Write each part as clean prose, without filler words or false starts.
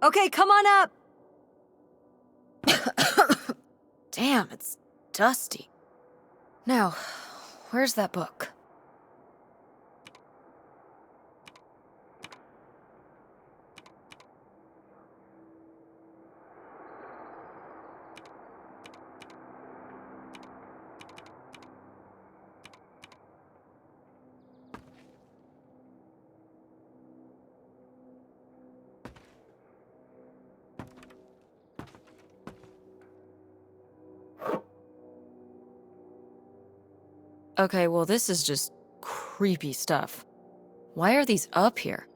Okay, come on up! Damn, it's dusty. Now, where's that book? Okay, well, this is just creepy stuff. Why are these up here?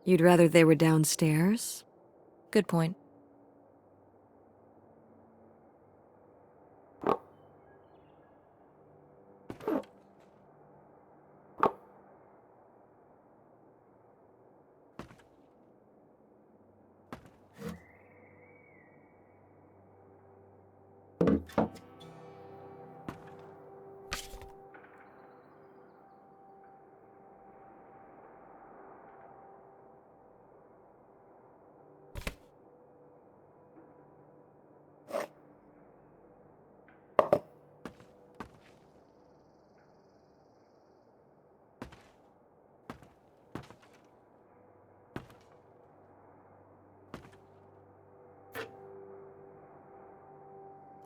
You'd rather they were downstairs? Good point.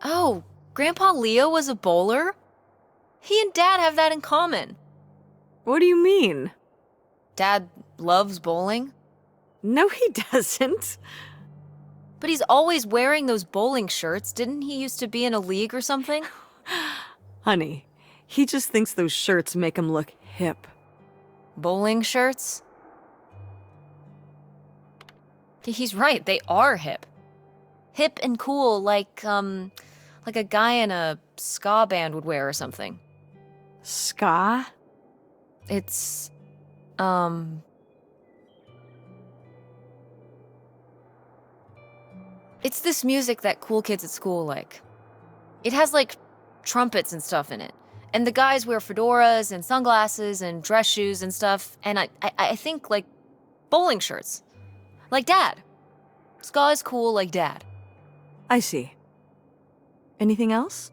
Oh, Grandpa Leo was a bowler? He and Dad have that in common. What do you mean? Dad loves bowling. No, he doesn't. But he's always wearing those bowling shirts. Didn't he used to be in a league or something? Honey, he just thinks those shirts make him look hip. Bowling shirts? He's right, they are hip. Hip and cool, like a guy in a ska band would wear or something. Ska? It's, it's this music that cool kids at school like. It has, like, trumpets and stuff in it. And the guys wear fedoras and sunglasses and dress shoes and stuff. And I think, like, bowling shirts. Like Dad. Ska is cool like Dad. I see. Anything else?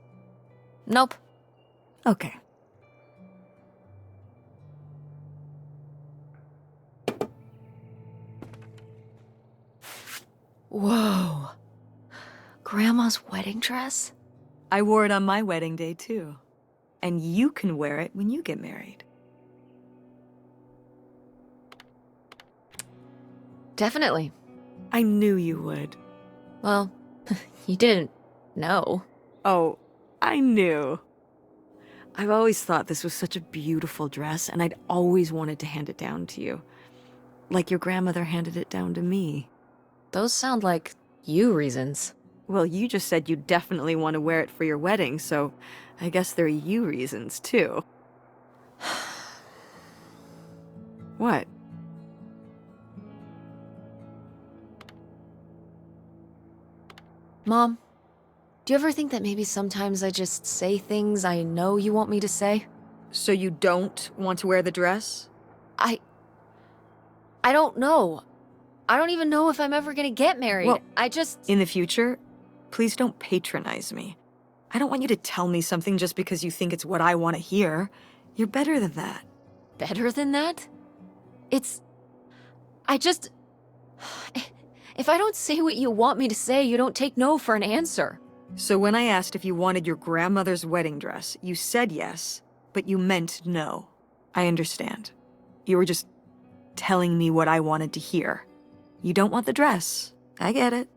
Nope. Okay. Whoa. Grandma's wedding dress? I wore it on my wedding day, too. And you can wear it when you get married. Definitely. I knew you would. Well, you didn't know. Oh, I knew. I've always thought this was such a beautiful dress, and I'd always wanted to hand it down to you. Like your grandmother handed it down to me. Those sound like you reasons. Well, you just said you definitely want to wear it for your wedding, so I guess they're you reasons, too. What? Mom, do you ever think that maybe sometimes I just say things I know you want me to say? So you don't want to wear the dress? I don't know. I don't even know if I'm ever gonna get married. Well, I just... In the future, please don't patronize me. I don't want you to tell me something just because you think it's what I want to hear. You're better than that. Better than that? I just... If I don't say what you want me to say, you don't take no for an answer. So when I asked if you wanted your grandmother's wedding dress, you said yes, but you meant no. I understand. You were just telling me what I wanted to hear. You don't want the dress. I get it.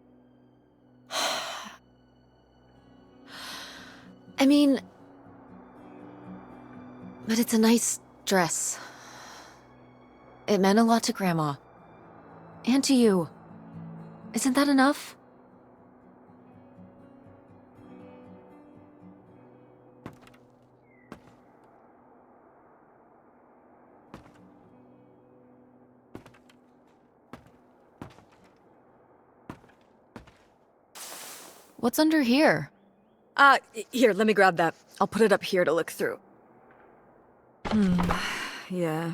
I mean... But it's a nice dress. It meant a lot to Grandma. And to you. Isn't that enough? What's under here? Here, let me grab that. I'll put it up here to look through. Yeah,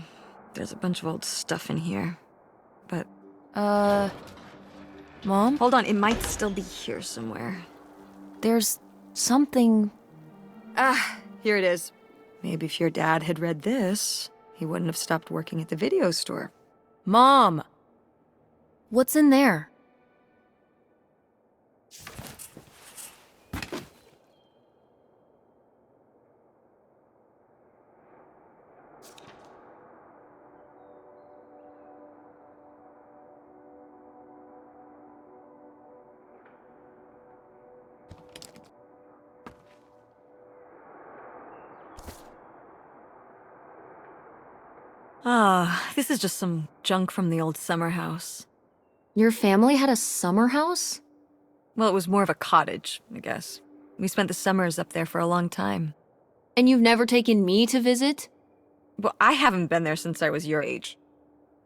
there's a bunch of old stuff in here. But... Mom? Hold on, it might still be here somewhere. There's something... Ah, here it is. Maybe if your dad had read this, he wouldn't have stopped working at the video store. Mom! What's in there? Ah, this is just some junk from the old summer house. Your family had a summer house? Well, it was more of a cottage, I guess. We spent the summers up there for a long time. And you've never taken me to visit? Well, I haven't been there since I was your age.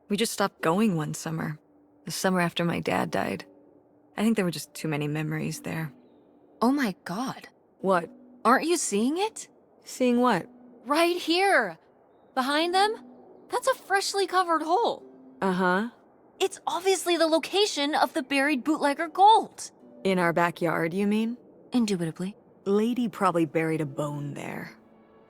We just stopped going one summer. The summer after my dad died. I think there were just too many memories there. Oh my god. What? Aren't you seeing it? Seeing what? Right here! Behind them? That's a freshly covered hole. Uh-huh. It's obviously the location of the buried bootlegger gold. In our backyard, you mean? Indubitably. Lady probably buried a bone there.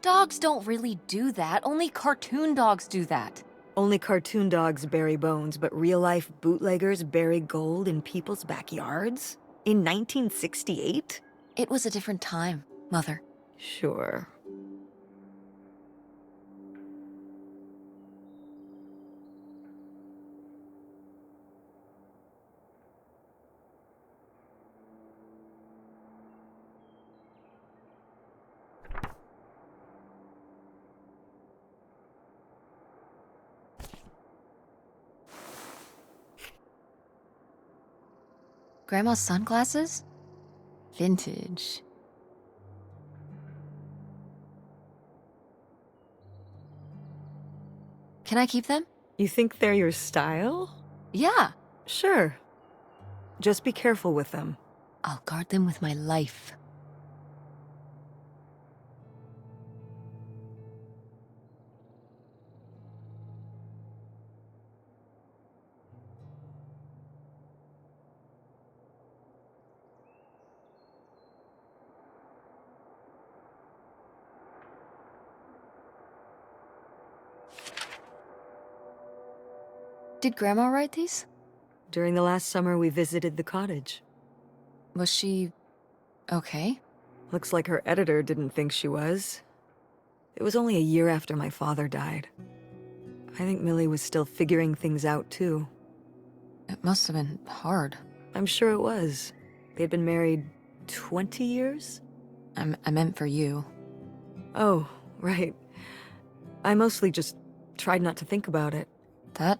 Dogs don't really do that. Only cartoon dogs do that. Only cartoon dogs bury bones, but real-life bootleggers bury gold in people's backyards? In 1968? It was a different time, Mother. Sure. Grandma's sunglasses? Vintage. Can I keep them? You think they're your style? Yeah. Sure. Just be careful with them. I'll guard them with my life. Did Grandma write these? During the last summer, we visited the cottage. Was she... okay? Looks like her editor didn't think she was. It was only a year after my father died. I think Millie was still figuring things out, too. It must have been hard. I'm sure it was. They'd been married 20 years? I meant for you. Oh, right. I mostly just tried not to think about it. That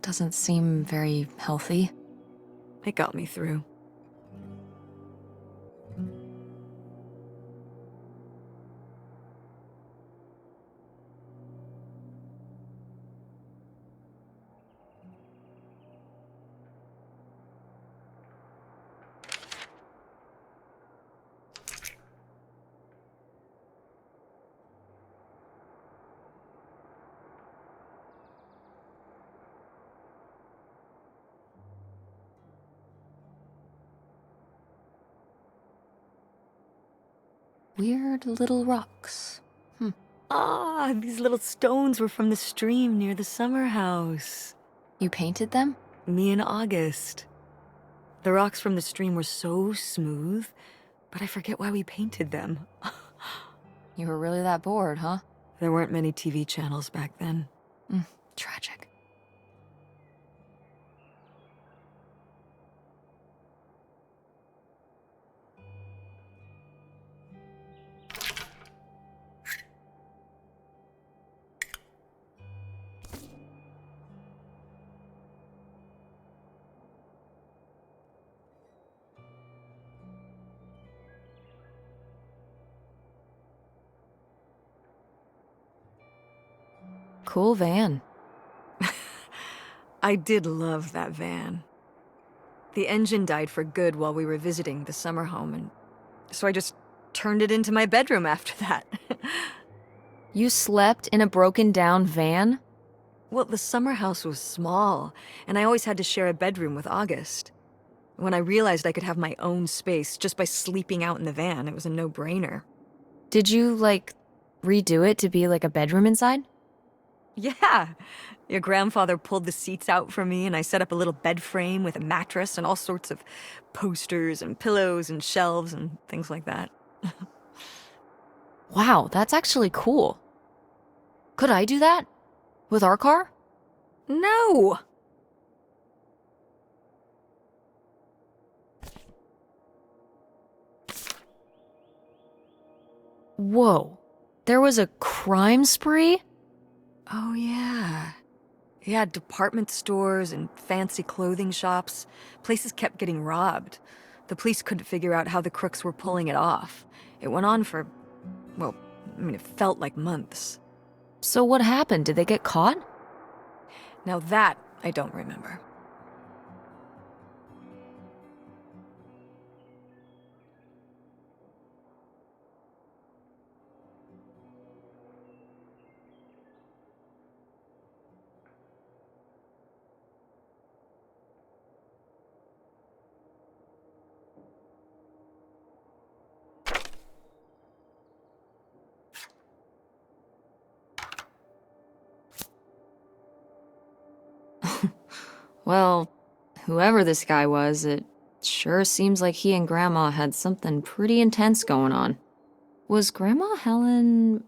doesn't seem very healthy. It got me through. Weird little rocks. Ah, these little stones were from the stream near the summer house. You painted them? Me in August. The rocks from the stream were so smooth, but I forget why we painted them. You were really that bored, huh? There weren't many TV channels back then. Tragic. Cool van. I did love that van. The engine died for good while we were visiting the summer home, and so I just turned it into my bedroom after that. You slept in a broken down van? Well, the summer house was small, and I always had to share a bedroom with August. When I realized I could have my own space just by sleeping out in the van, it was a no-brainer. Did you, like, redo it to be like a bedroom inside? Yeah. Your grandfather pulled the seats out for me, and I set up a little bed frame with a mattress and all sorts of posters and pillows and shelves and things like that. Wow, that's actually cool. Could I do that? With our car? No! Whoa. There was a crime spree? Oh, yeah. Yeah, department stores and fancy clothing shops. Places kept getting robbed. The police couldn't figure out how the crooks were pulling it off. It went on for, well, it felt like months. So what happened? Did they get caught? Now that I don't remember. Well, whoever this guy was, it sure seems like he and Grandma had something pretty intense going on. Was Grandma Helen...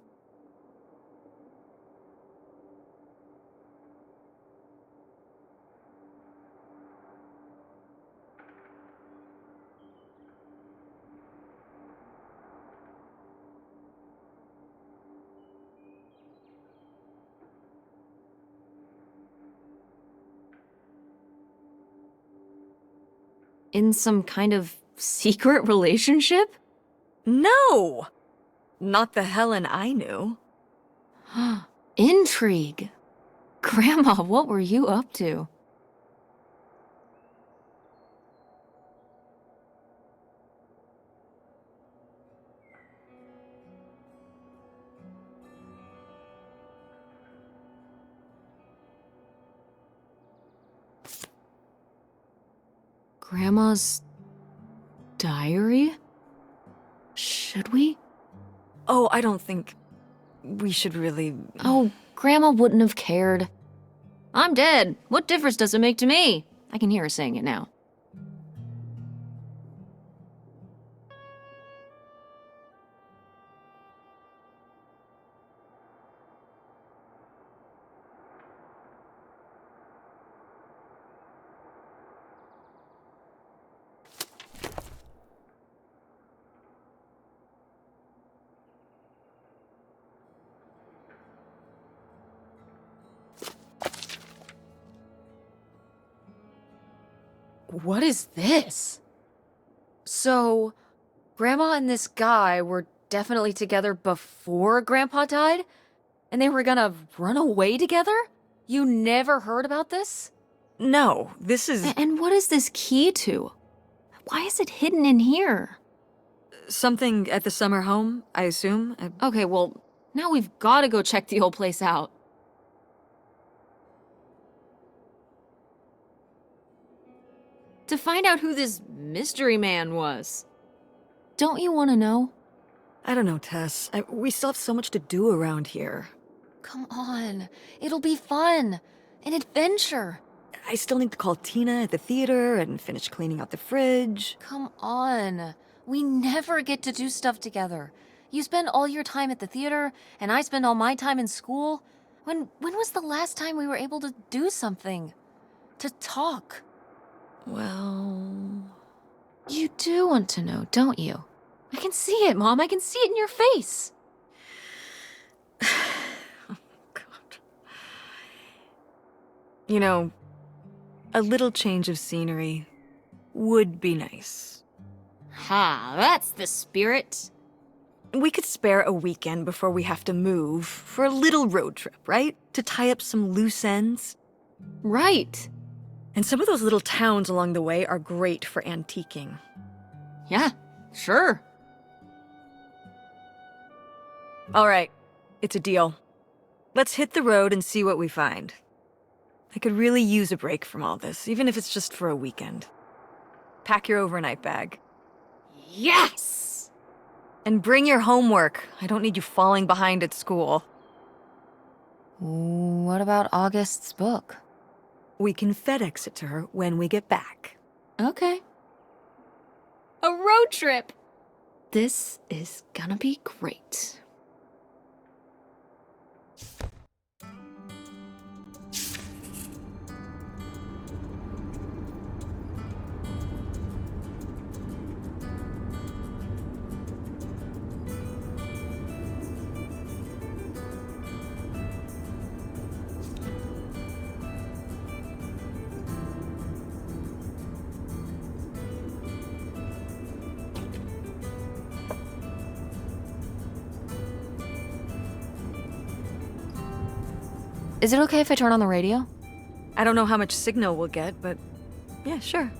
in some kind of secret relationship? No! Not the Helen I knew. Intrigue. Grandma, what were you up to? Grandma's diary? Should we? Oh, I don't think we should really... Oh, Grandma wouldn't have cared. I'm dead. What difference does it make to me? I can hear her saying it now. What is this? So, Grandma and this guy were definitely together before Grandpa died? And they were gonna run away together? You never heard about this? No, this is... And what is this key to? Why is it hidden in here? something at the summer home, I assume? Okay, well, now we've gotta go check the old place out. To find out who this mystery man was. Don't you want to know? I don't know, Tess. We still have so much to do around here. Come on. It'll be fun. An adventure. I still need to call Tina at the theater and finish cleaning out the fridge. Come on. We never get to do stuff together. You spend all your time at the theater, and I spend all my time in school. When was the last time we were able to do something? To talk? Well... You do want to know, don't you? I can see it, Mom. I can see it in your face. Oh, God. You know, a little change of scenery would be nice. Ha, that's the spirit. We could spare a weekend before we have to move for a little road trip, right? To tie up some loose ends. Right. And some of those little towns along the way are great for antiquing. Yeah, sure. All right, it's a deal. Let's hit the road and see what we find. I could really use a break from all this, even if it's just for a weekend. Pack your overnight bag. Yes! And bring your homework. I don't need you falling behind at school. What about August's book? We can FedEx it to her when we get back. Okay. A road trip! This is gonna be great. Is it okay if I turn on the radio? I don't know how much signal we'll get, but yeah, sure.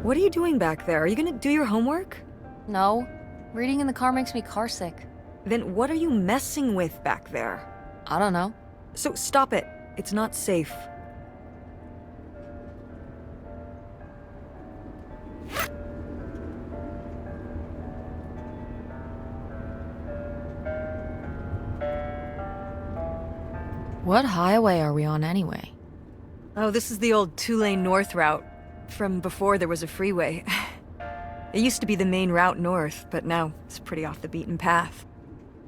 What are you doing back there? Are you gonna do your homework? No. Reading in the car makes me carsick. Then what are you messing with back there? I don't know. So stop it. It's not safe. What highway are we on anyway? Oh, this is the old two-lane north route. From before there was a freeway. It used to be the main route north, but now it's pretty off the beaten path.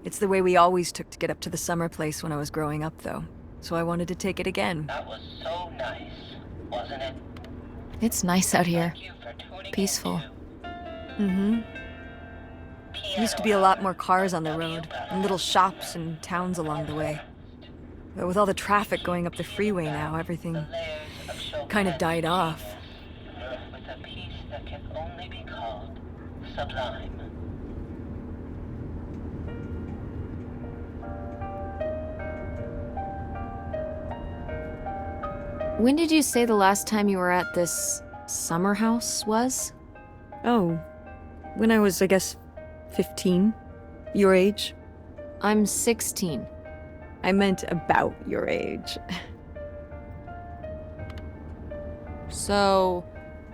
It's the way we always took to get up to the summer place when I was growing up, though. So I wanted to take it again. That was so nice, wasn't it? It's nice out here. Thank you for tuning in Peaceful. to Mm-hmm. Used to be a lot more cars on the road, and little shops and towns along the way. But with all the traffic going up the freeway now, everything kind of died off. With a piece that can only be called sublime. When did you say the last time you were at this summer house was? Oh, when I was, I guess, 15. Your age? I'm 16. I meant about your age. So,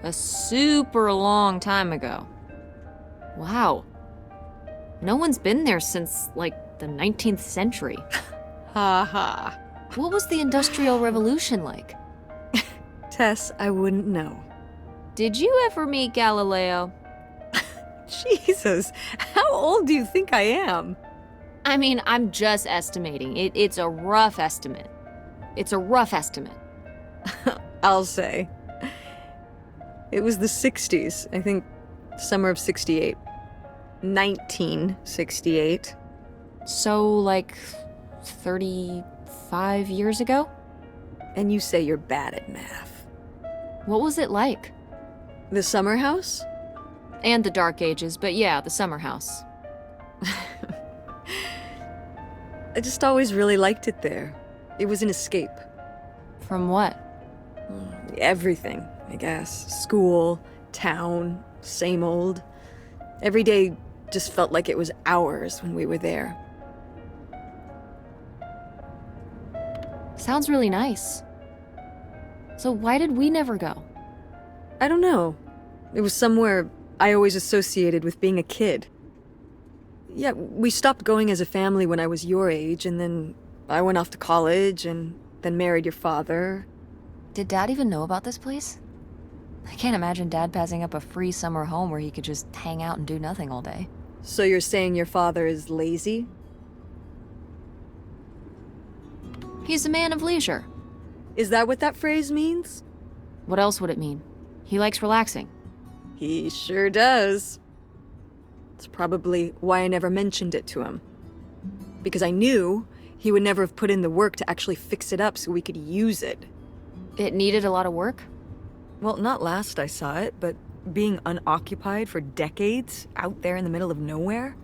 a super long time ago. Wow. No one's been there since, like, the 19th century. Ha ha. What was the Industrial Revolution like? Tess, I wouldn't know. Did you ever meet Galileo? Jesus, how old do you think I am? I mean, I'm just estimating. It's a rough estimate. It's a rough estimate. I'll say. It was the 60s, I think, summer of 68. 1968. So, like, 35 years ago? And you say you're bad at math. What was it like? The summer house? And the Dark Ages, but yeah, the summer house. I just always really liked it there. It was an escape. From what? Everything, I guess. School, town, same old. Every day just felt like it was hours when we were there. Sounds really nice. So why did we never go? I don't know. It was somewhere I always associated with being a kid. Yeah, we stopped going as a family when I was your age, and then I went off to college, and then married your father. Did Dad even know about this place? I can't imagine Dad passing up a free summer home where he could just hang out and do nothing all day. So you're saying your father is lazy? He's a man of leisure. Is that what that phrase means? What else would it mean? He likes relaxing. He sure does. It's probably why I never mentioned it to him. Because I knew he would never have put in the work to actually fix it up so we could use it. It needed a lot of work? Well, not last I saw it, but being unoccupied for decades, out there in the middle of nowhere,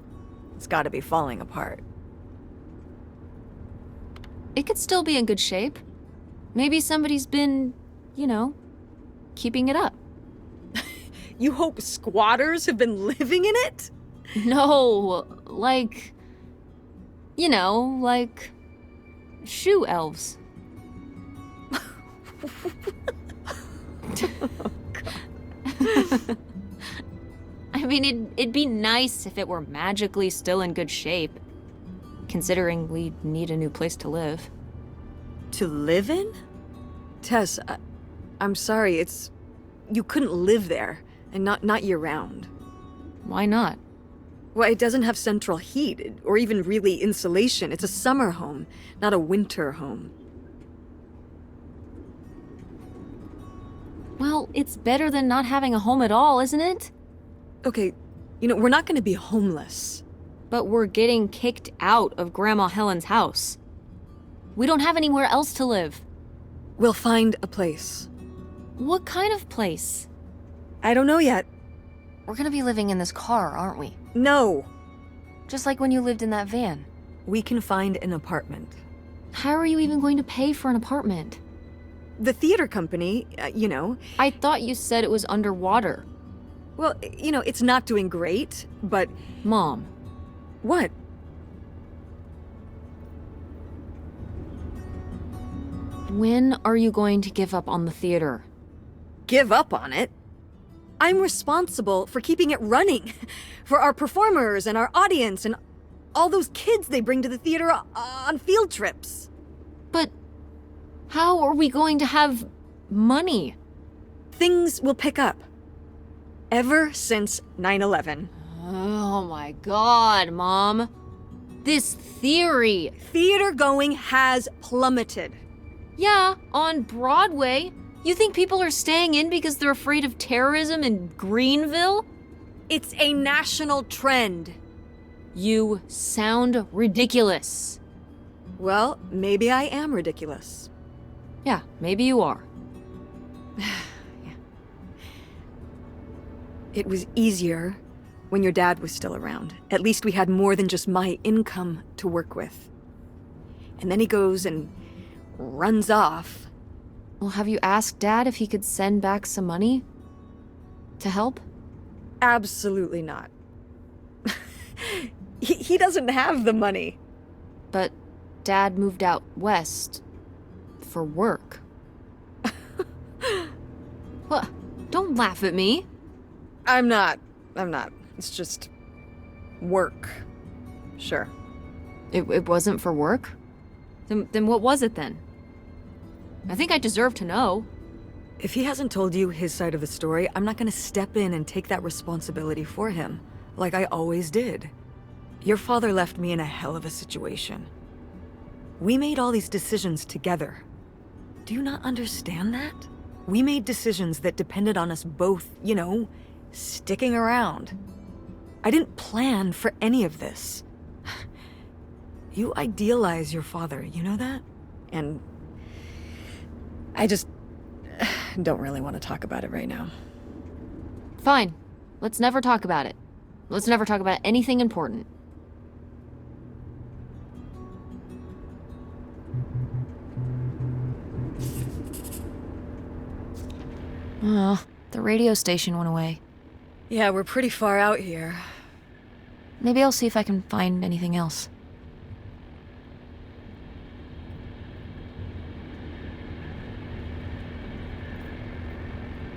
it's gotta be falling apart. It could still be in good shape. Maybe somebody's been, keeping it up. You hope squatters have been living in it? No, like shoe elves. I mean, it'd be nice if it were magically still in good shape, considering we need a new place to live. To live in? Tess, I'm sorry, you couldn't live there, and not year-round. Why not? Well, it doesn't have central heat, or even really insulation. It's a summer home, not a winter home. Well, it's better than not having a home at all, isn't it? Okay, we're not gonna be homeless. But we're getting kicked out of Grandma Helen's house. We don't have anywhere else to live. We'll find a place. What kind of place? I don't know yet. We're gonna be living in this car, aren't we? No. Just like when you lived in that van. We can find an apartment. How are you even going to pay for an apartment? The theater company, I thought you said it was underwater. Well, it's not doing great, but... Mom. What? When are you going to give up on the theater? Give up on it? I'm responsible for keeping it running. For our performers and our audience and all those kids they bring to the theater on field trips. But how are we going to have money? Things will pick up. Ever since 9/11. Oh my God, Mom. This theory. Theater going has plummeted. Yeah, on Broadway. You think people are staying in because they're afraid of terrorism in Greenville? It's a national trend. You sound ridiculous. Well, maybe I am ridiculous. Yeah, maybe you are. Yeah. It was easier when your dad was still around. At least we had more than just my income to work with. And then he goes and runs off. Well, have you asked Dad if he could send back some money to help? Absolutely not. He doesn't have the money. But Dad moved out west for work. What? Don't laugh at me. I'm not. It's just work. Sure. It wasn't for work? Then what was it then? I think I deserve to know. If he hasn't told you his side of the story, I'm not gonna step in and take that responsibility for him, like I always did. Your father left me in a hell of a situation. We made all these decisions together. Do you not understand that? We made decisions that depended on us both, you know, sticking around. I didn't plan for any of this. You idealize your father, you know that? And I just don't really want to talk about it right now. Fine. Let's never talk about it. Let's never talk about anything important. Oh, the radio station went away. Yeah, we're pretty far out here. Maybe I'll see if I can find anything else.